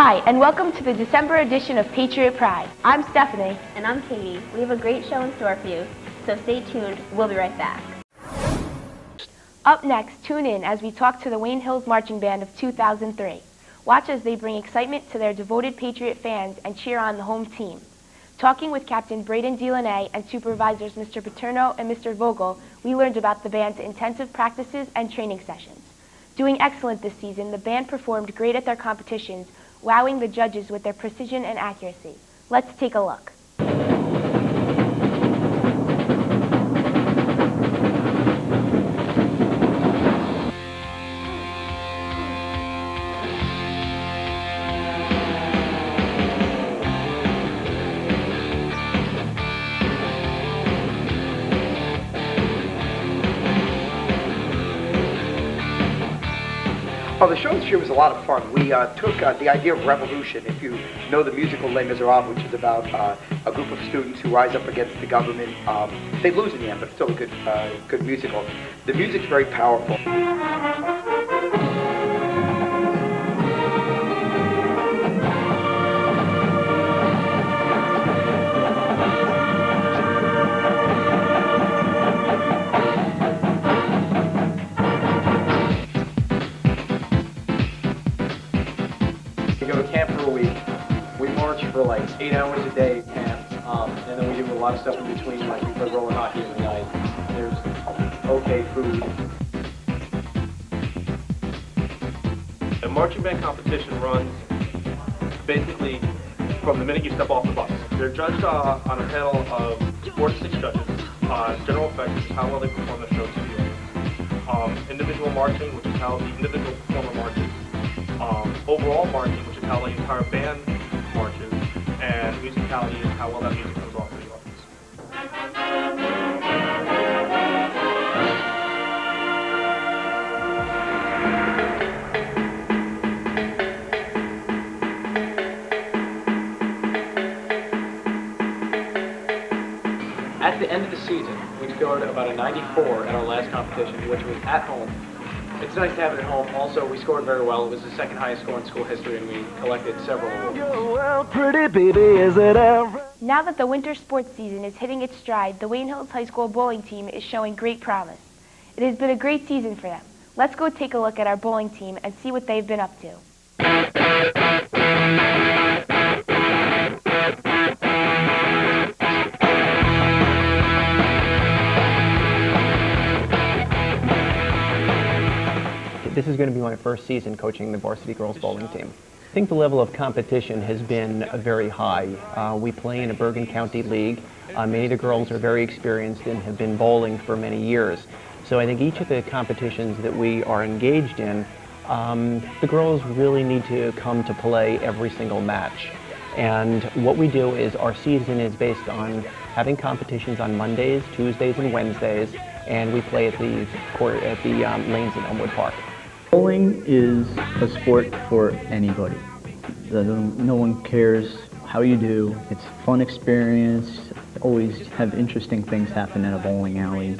Hi, and welcome to the December edition of Patriot Pride. I'm Stephanie. And I'm Katie. We have a great show in store for you, so stay tuned. We'll be right back. Up next, tune in as we talk to the Wayne Hills Marching Band of 2003. Watch as they bring excitement to their devoted Patriot fans and cheer on the home team. Talking with Captain Braden Delaney and supervisors Mr. Paterno and Mr. Vogel, we learned about the band's intensive practices and training sessions. Doing excellent this season, the band performed great at their competitions, wowing the judges with their precision and accuracy. Let's take a look. Oh, the show this year was a lot of fun. We took the idea of revolution, if you know the musical Les Miserables, which is about a group of students who rise up against the government. They lose in the end, but it's still a good musical. The music's very powerful. We go to camp for a week. We march for like 8 hours a day at camp, and then we do a lot of stuff in between, like we play roller hockey in the night. There's okay food. A marching band competition runs basically from the minute you step off the bus. They're judged on a panel of 4 to 6 judges on general effects, which is how well they perform the show to you. Individual marching, which is how the individual performer marches. Overall marching, which is how the entire band marches, and musicality is how well that music comes off to the audience. At the end of the season, we scored about a 94 at our last competition, which was at home. It's nice to have it at home. Also, we scored very well. It was the second highest score in school history, and we collected several awards. Now that the winter sports season is hitting its stride, the Wayne Hills High School bowling team is showing great promise. It has been a great season for them. Let's go take a look at our bowling team and see what they've been up to. This is going to be my first season coaching the varsity girls bowling team. I think the level of competition has been very high. We play in a Bergen County league. Many of the girls are very experienced and have been bowling for many years. So I think each of the competitions that we are engaged in, the girls really need to come to play every single match. And what we do is our season is based on having competitions on Mondays, Tuesdays, and Wednesdays, and we play at the lanes in Elmwood Park. Bowling is a sport for anybody. No one cares how you do. It's a fun experience. Always have interesting things happen in a bowling alley.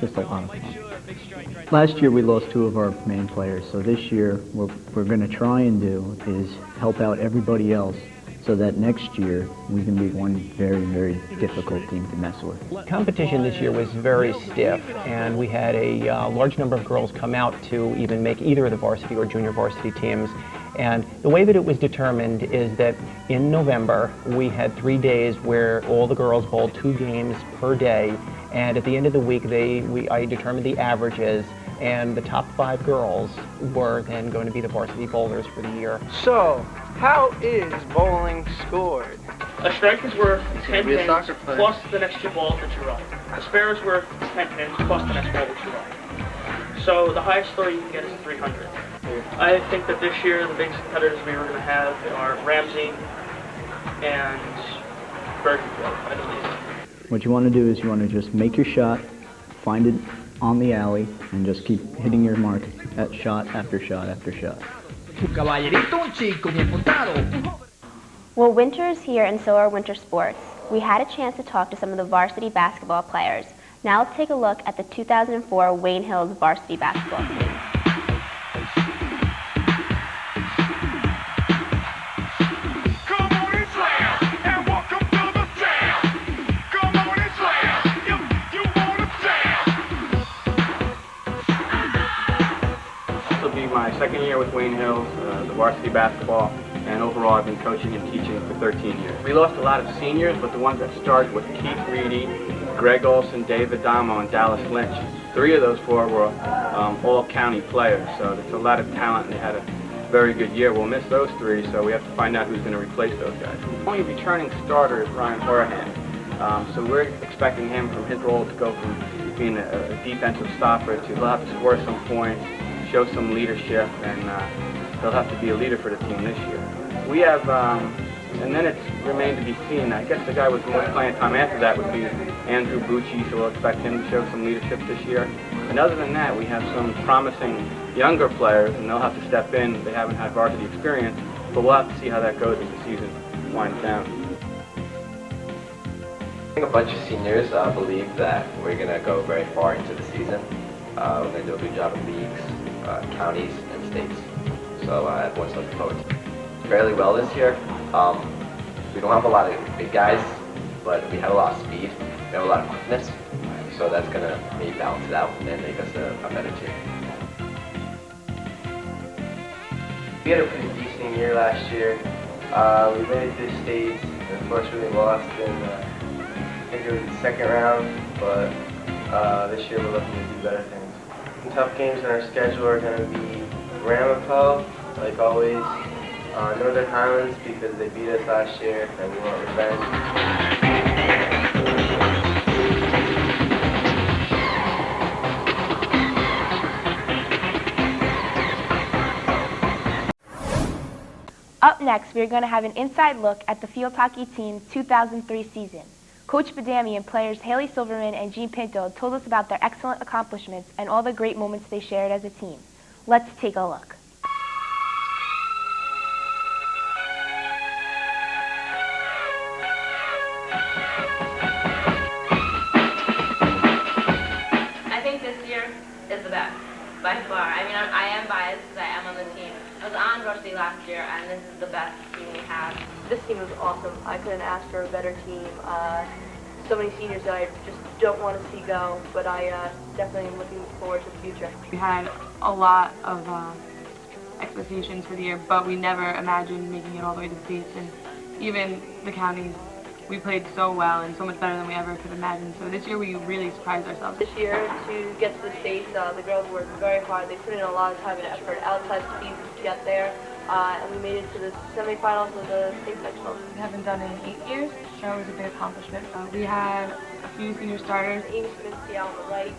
Just a lot of fun. Last year we lost 2 of our main players, so this year what we're going to try and do is help out everybody else so that next year we can be one very, very difficult team to mess with. Competition this year was very stiff, and we had a large number of girls come out to even make either of the varsity or junior varsity teams. And the way that it was determined is that in November we had 3 days where all the girls bowled 2 games per day, and at the end of the week I determined the averages, and the top 5 girls were then going to be the varsity bowlers for the year. So, how is bowling scored? A strike is worth 10 pins plus the next 2 balls that you run. A spare is worth 10 pins plus the next ball that you run. So the highest score you can get is 300. I think that this year the biggest competitors we were going to have are Ramsey and Bergenfield, I believe. What you want to do is you want to just make your shot, find it on the alley, and just keep hitting your mark at shot after shot after shot. Well, winter is here and so are winter sports. We had a chance to talk to some of the varsity basketball players. Now let's take a look at the 2004 Wayne Hills varsity basketball team. my second year with Wayne Hills, the varsity basketball, and overall I've been coaching and teaching for 13 years. We lost a lot of seniors, but the ones that started were Keith Reedy, Greg Olson, David Damo, and Dallas Lynch. 3 of those 4 were all county players, so there's a lot of talent, and they had a very good year. We'll miss those 3, so we have to find out who's going to replace those guys. The only returning starter is Ryan Horahan, so we're expecting him from his role to go from being a defensive stopper to he'll have to score some points, show some leadership, and he'll have to be a leader for the team this year. We have, and then it's remained to be seen. I guess the guy with the most playing time after that would be Andrew Bucci, so we'll expect him to show some leadership this year. And other than that, we have some promising younger players, and they'll have to step in. They haven't had varsity experience, but we'll have to see how that goes as the season winds down. I think a bunch of seniors believe that we're going to go very far into the season. We're going to do a good job in leagues, counties, and states. So everyone's looking forward to it. Fairly well this year. We don't have a lot of big guys, but we have a lot of speed. We have a lot of quickness. So that's going to maybe balance it out and make us a better team. We had a pretty decent year last year. We made it to the States, and unfortunately lost in, I think it was the second round, but this year we're looking to do better things. Some tough games on our schedule are going to be Ramapo, like always, Northern Highlands because they beat us last year and we want revenge. Up next, we are going to have an inside look at the field hockey team's 2003 season. Coach Badami and players Haley Silverman and Jean Pinto told us about their excellent accomplishments and all the great moments they shared as a team. Let's take a look. I think this year is the best, by far. I mean, I am biased because I am on the team. I was on varsity last year, and this is the best team we have. This team was awesome. I couldn't ask for a better team. So many seniors that I just don't want to see go, but I definitely am looking forward to the future. We had a lot of expectations for the year, but we never imagined making it all the way to the States, and even the counties. We played so well and so much better than we ever could imagine. So this year we really surprised ourselves. This year, to get to the States, the girls worked very hard. They put in a lot of time and effort outside the season to get there, and we made it to the semifinals of the state sectionals. We haven't done it in 8 years, so it was a big accomplishment. We had a few senior starters. Amy Sminski out on the right,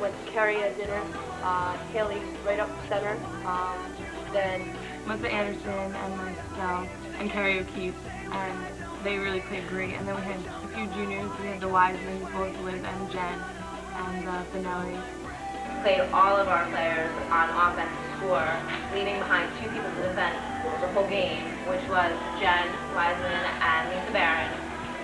went to Carrie at dinner, Haley right up center, then Melissa Anderson and myself and Carrie O'Keefe, and they really played great. And then we had a few juniors. We had the Wisemans, both Liz and Jen, and Finelli. Played all of our players on offense to score, leaving behind 2 people to defend the whole game, which was Jen Wiseman and Lisa Barron.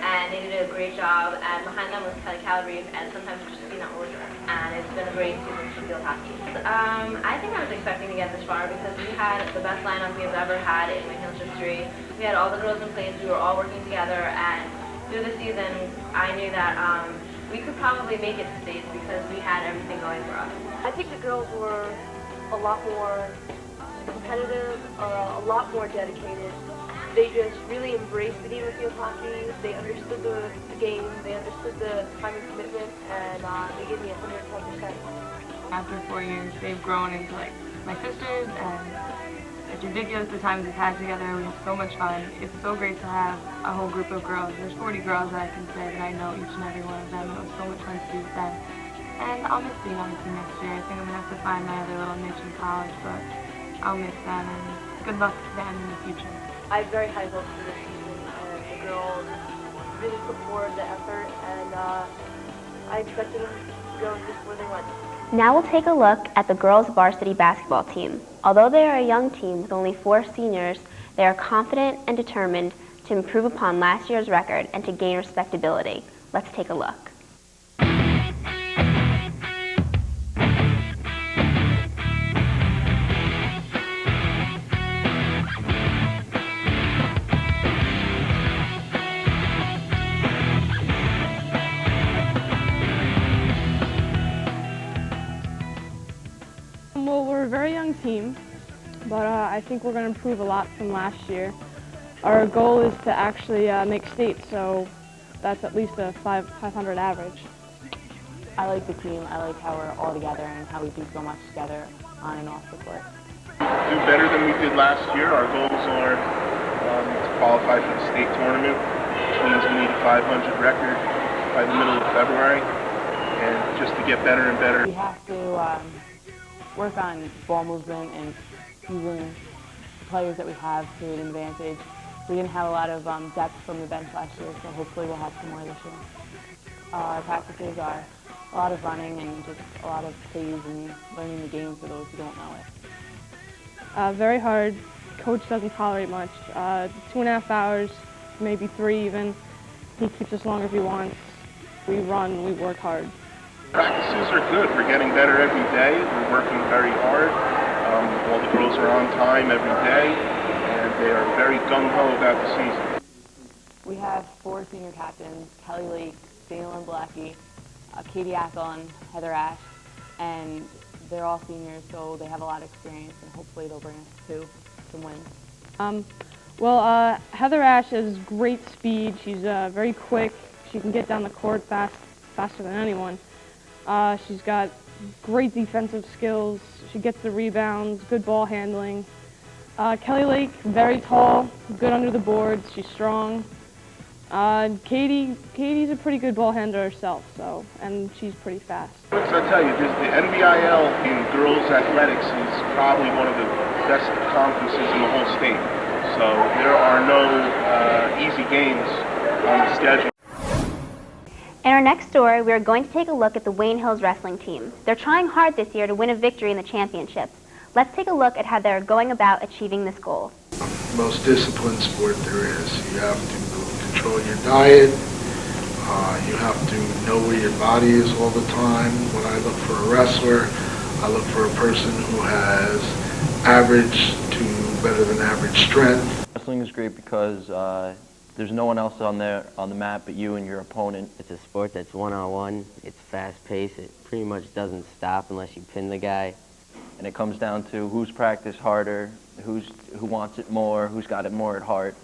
And they did a great job, and behind them was Kelly Calabrese and sometimes Christina Orger. And it's been a great season for field hockey. I think I was expecting to get this far because we had the best lineup we have ever had in Wayne Hills history. We had all the girls in place, we were all working together, and through the season I knew that we could probably make it to states because we had everything going for us. I think the girls were a lot more competitive, a lot more dedicated. They just really embraced the game of field hockey. They understood the game, they understood the time and commitment, and they gave me 110%. After 4 years, they've grown into like my sisters, and it's ridiculous the times we've had together. We have so much fun. It's so great to have a whole group of girls. There's 40 girls that I can say that I know each and every one of them. It was so much fun to do with them. And I'll miss being on the team next year. I think I'm going to have to find my other little niche in college, but I'll miss them, and good luck to them in the future. I have very high hopes for this season, and the girls really put forward the effort, and I expect them to go just where they went. Now we'll take a look at the girls' varsity basketball team. Although they are a young team with only 4 seniors, they are confident and determined to improve upon last year's record and to gain respectability. Let's take a look. Well, we're a very young team. but I think we're going to improve a lot from last year. Our goal is to actually make state, so that's at least a 500 average. I like the team. I like how we're all together and how we do so much together on and off the court. Do better than we did last year. Our goals are to qualify for the state tournament, which means we need a 500 record by the middle of February, and just to get better and better. We have to work on ball movement and using the players that we have to an advantage. We didn't have a lot of depth from the bench last year, so hopefully we'll have some more this year. Our practices are a lot of running and just a lot of plays and learning the game for those who don't know it. Very hard. Coach doesn't tolerate much. 2.5 hours, maybe 3 even. He keeps us longer if he wants. We run, we work hard. Practices are good. We're getting better every day. We're working very hard. All the girls are on time every day, and they are very gung-ho about the season. We have 4 senior captains: Kelly Lake, Dana Blackie, Katie Ackle, and Heather Ash, and they're all seniors, so they have a lot of experience, and hopefully they'll bring us to some wins. Heather Ash has great speed. She's very quick. She can get down the court faster than anyone. She's got great defensive skills. She gets the rebounds, good ball handling. Kelly Lake, very tall, good under the boards. She's strong. Katie's a pretty good ball handler herself, and she's pretty fast. So I tell you, the NBIL in girls athletics is probably one of the best conferences in the whole state. So there are no easy games on the schedule. In our next story, we are going to take a look at the Wayne Hills wrestling team. They're trying hard this year to win a victory in the championships. Let's take a look at how they're going about achieving this goal. Most disciplined sport there is. You have to control your diet. You have to know where your body is all the time. When I look for a wrestler, I look for a person who has average to better than average strength. Wrestling is great because there's no one else on the mat but you and your opponent. It's a sport that's one-on-one. It's fast-paced. It pretty much doesn't stop unless you pin the guy. And it comes down to who's practiced harder, who wants it more, who's got it more at heart.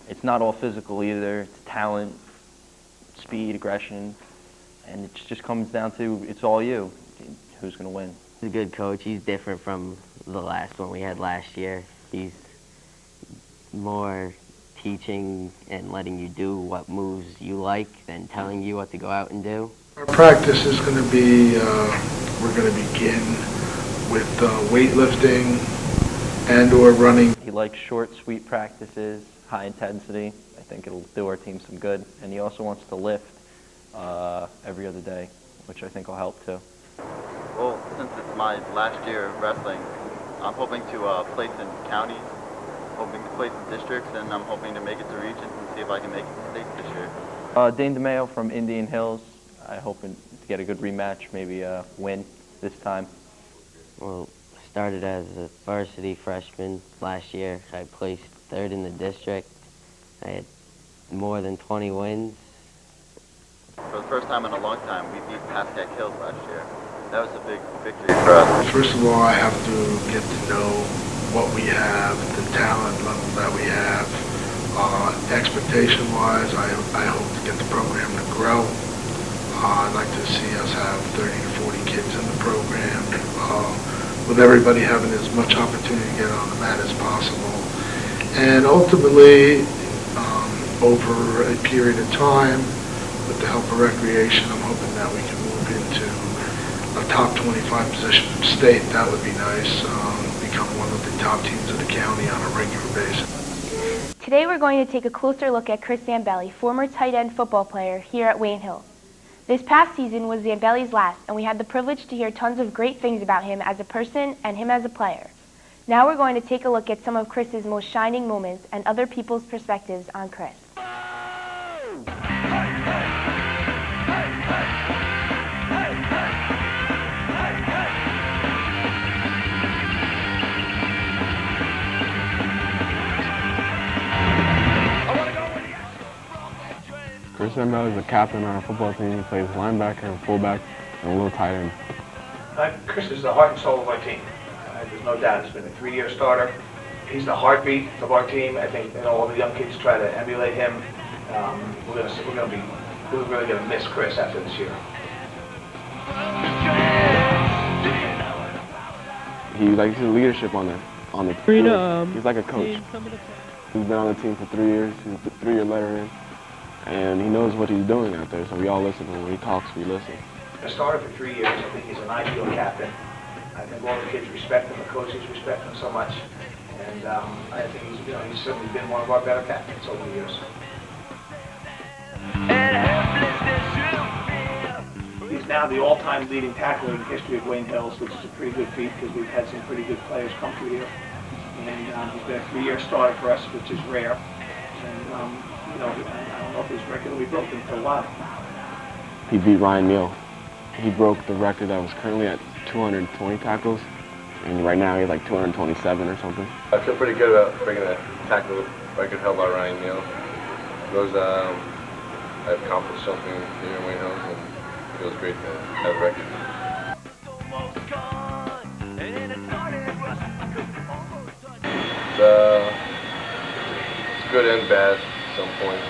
It's not all physical either. It's talent, speed, aggression, and it just comes down to it's all you. Who's going to win? He's a good coach. He's different from the last one we had last year. He's more teaching and letting you do what moves you like than telling you what to go out and do. Our practice is going to be, we're going to begin with weightlifting and or running. He likes short, sweet practices, high intensity. I think it'll do our team some good. And he also wants to lift every other day, which I think will help too. Well, since it's my last year of wrestling, I'm hoping to place in counties, hoping to place in districts, and I'm hoping to make it to regions and see if I can make it to state this year. Dane DeMayo from Indian Hills. I hope to get a good rematch, maybe win this time. Well, started as a varsity freshman last year. I placed 3rd in the district. I had more than 20 wins. For the first time in a long time, we beat Pascack Hills last year. That was a big victory for us. First of all, I have to get to know what we have, the talent level that we have. Expectation-wise, I hope to get the program to grow. I'd like to see us have 30 to 40 kids in the program, with everybody having as much opportunity to get on the mat as possible. And ultimately, over a period of time, with the help of recreation, I'm hoping that we can move into a top 25 position in state. That would be nice. Become one of the top teams of the county on a regular basis. Today we're going to take a closer look at Chris Zambelli, former tight end football player here at Wayne Hills. This past season was Zambelli's last, and we had the privilege to hear tons of great things about him as a person and him as a player. Now we're going to take a look at some of Chris's most shining moments and other people's perspectives on Chris. Chris Zambelli is the captain on our football team. He plays linebacker, fullback, and a little tight end. Chris is the heart and soul of our team. There's no doubt. He's been a 3-year starter. He's the heartbeat of our team. I think all the young kids try to emulate him. We're really gonna miss Chris after this year. He likes his leadership on the field. He's like a coach. He's been on the team for 3 years. He's a 3-year letterman, and he knows what he's doing out there. So we all listen. When he talks, we listen. I started for 3 years. I think he's an ideal captain. I think all the kids respect him. The coaches respect him so much, and I think he's certainly been one of our better captains over the years. He's now the all-time leading tackler in the history of Wayne Hills, which is a pretty good feat because we've had some pretty good players come through here. And he's been a 3-year starter for us, which is rare. And I don't know if his record will be broken for a while. He beat Ryan Neal. He broke the record that was currently at 220 tackles, and right now he's like 227 or something. I feel pretty good about breaking the tackle record held by Ryan Neal. Those I've accomplished something here in Wayne Hills, and it feels great to have a record. It's good and bad at some points.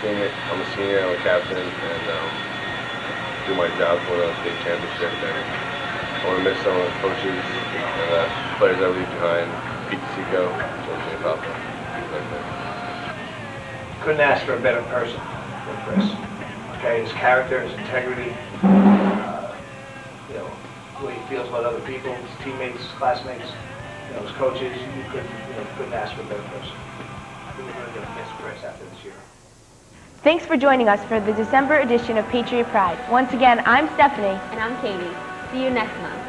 I'm a senior, I'm a captain, and do my job for the state championship. And I want to miss some of the coaches and the players I leave behind. Pete Seco, Jose Papa, things like that. Couldn't ask for a better person than Chris. Okay, his character, his integrity, the way he feels about other people, his teammates, classmates, his coaches. You couldn't ask for a better person. We're really going to miss Chris after this year. Thanks for joining us for the December edition of Patriot Pride. Once again, I'm Stephanie. And I'm Katie. See you next month.